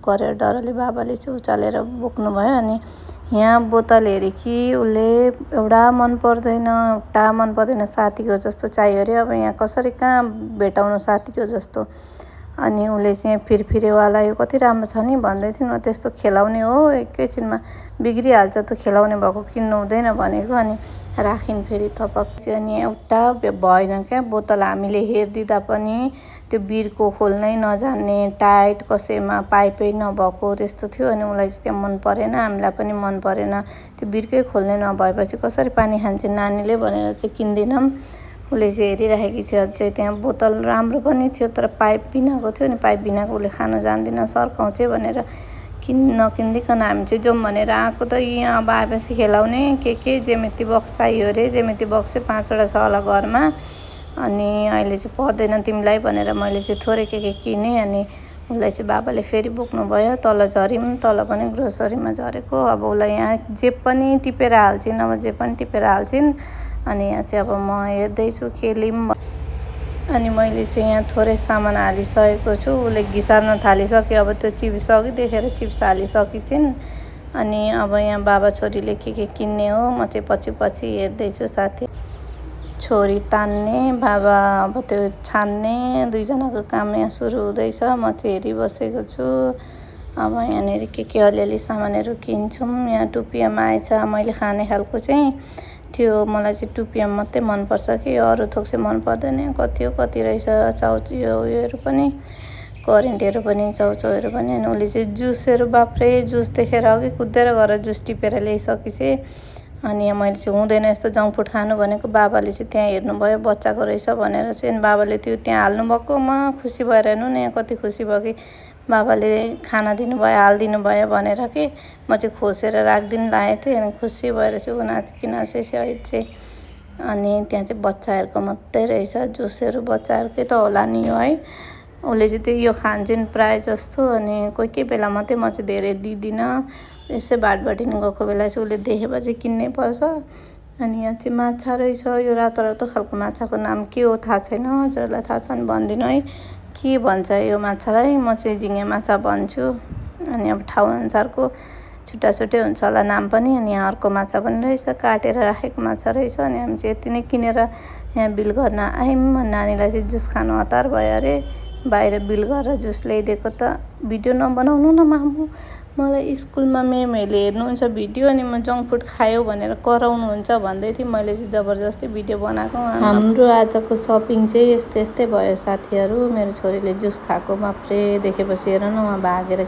गरेर डरले बाबाले चाहिँ उचालेर बोक्नुभयो। अनि यहाँ बोतल हेऱ्यो कि उसले एउटा मन पर्दैन साथीको जस्तो चाहियो अरे। अब यहाँ कसरी कहाँ भेटाउनु साथीको जस्तो। अनि उसले चाहिँ फिरफिरेवाला यो कति राम्रो छ नि भन्दै थियो। न त्यस्तो खेलाउने हो एकैछिनमा बिग्रिहाल्छ, त्यो खेलाउने भएको किन्नु हुँदैन भनेको। अनि राखिन् फेरि थपक चाहिँ। अनि एउटा भएन क्या बोतल, हामीले हेरिदिँदा पनि त्यो बिर्को खोल्नै नजान्ने, टाइट कसैमा पाइपै नभएको त्यस्तो थियो। अनि उसलाई चाहिँ त्यो मन परेन, हामीलाई पनि मन परेन। त्यो बिर्कै खोल्ने नभएपछि कसरी पानी खान्छ नानीले भनेर चाहिँ किन्दिनँ। उसले चाहिँ हेरिराखेकी थियो अझै। त्यहाँ बोतल राम्रो पनि थियो तर पाइप बिनाको थियो। अनि पाइप बिनाको उसले खानु जान्दिनँ, सर्काउँछ भनेर नकिनिदिकन हामी चाहिँ जाउँ भनेर आएको। त यहाँ अब आएपछि खेलाउने के ज्यामिति बक्स चाहियो अरे। ज्यामिति बक्स चाहिँ 5वटा छ होला घरमा। अनि अहिले चाहिँ पर्दैन तिमीलाई भनेर मैले चाहिँ थोरै के किनेँ। अनि उसलाई चाहिँ बाबाले फेरि बोक्नुभयो। तल झऱ्यौँ, तल पनि ग्रोसरीमा झरेको। अब उसलाई यहाँ जे पनि टिपेर हाल्छिन्, अब जे पनि टिपेर हाल्छिन्। अनि यहाँ चाहिँ अब म हेर्दैछु के लिऊँ। अनि मैले चाहिँ यहाँ थोरै सामान हालिसकेको छु। उसले घिसार्न थालिसक्यो। अब त्यो चिप्स अघि देखेर चिप्स हालिसकिन्छन्। अनि अब यहाँ बाबा छोरीले के किन्ने हो, म चाहिँ पछि हेर्दैछु। साथी छोरी तान्ने, बाबा अब त्यो छान्ने, दुईजनाको काम यहाँ सुरु हुँदैछ। म चाहिँ हेरिबसेको छु। अब यहाँनिर के अलिअलि सामानहरू किन्छौँ। यहाँ टुपिएम आएछ, मैले खाने खालको चाहिँ थियो। मलाई चाहिँ टुपिएम मात्रै मनपर्छ कि अरू थोक चाहिँ मन पर्दैन। कति रहेछ उयोहरू पनि, करेन्टहरू पनि, चाउचाउहरू पनि। अनि उसले चाहिँ जुसहरू, बाफ्रे जुस देखेर अघि कुदेर गएर जुस टिपेर ल्याइसकेपछि। अनि यहाँ मैले चाहिँ हुँदैन यस्तो जङ्क फुड खानु भनेको। बाबाले चाहिँ त्यहाँ हेर्नुभयो बच्चाको रहेछ भनेर चाहिँ। अनि बाबाले त्यो त्यहाँ हाल्नुभएकोमा खुसी भएर हेर्नु न, यहाँ कति खुसी भयो कि बाबाले खाना दिनुभयो, हालिदिनु भयो भनेर कि। म चाहिँ खोसेर राखिदिनु लागेको थिएँ। अनि खुसी भएर चाहिँ ऊ नाचिसकेपछि चाहिँ। अनि त्यहाँ चाहिँ बच्चाहरूको मात्रै रहेछ जुसहरू, बच्चाहरूकै त होला नि यो है। उसले चाहिँ त्यही यो खान्छन् प्रायः जस्तो। अनि कोही बेला मात्रै, म चाहिँ धेरै दिँदिनँ। यसै बाटबाटिन गएको बेला चाहिँ उसले देखेपछि किन्नै पर्छ। अनि यहाँ चाहिँ माछा रहेछ, यो रातो खालको माछाको नाम के हो थाहा छैन। हजुरलाई थाहा छ भने भनिदिनु है, के भन्छ यो माछालाई। म चाहिँ झिँगे माछा भन्छु। अनि अब ठाउँअनुसारको छुट्टै हुन्छ होला नाम पनि। अनि यहाँ अर्को माछा पनि रहेछ, काटेर राखेको माछा रहेछ। अनि हामी चाहिँ यति नै किनेर यहाँ बिल गर्न आयौँ। नानीलाई चाहिँ जुस खानु हतार भयो अरे, बाहिर बिल गरेर जुस ल्याइदिएको। त भिडियो नबनाउनु न मामु, मलाई स्कुलमा म्यामहरूले हेर्नुहुन्छ भिडियो। अनि म जङ्क फुड खायो भनेर कराउनुहुन्छ भन्दै थिएँ। मैले चाहिँ जबरजस्ती भिडियो बनाएको। हाम्रो आजको सपिङ चाहिँ यस्तै भयो साथीहरू। मेरो छोरीले जुस खाएको मात्रै देखेपछि हेर न, उहाँ भागेर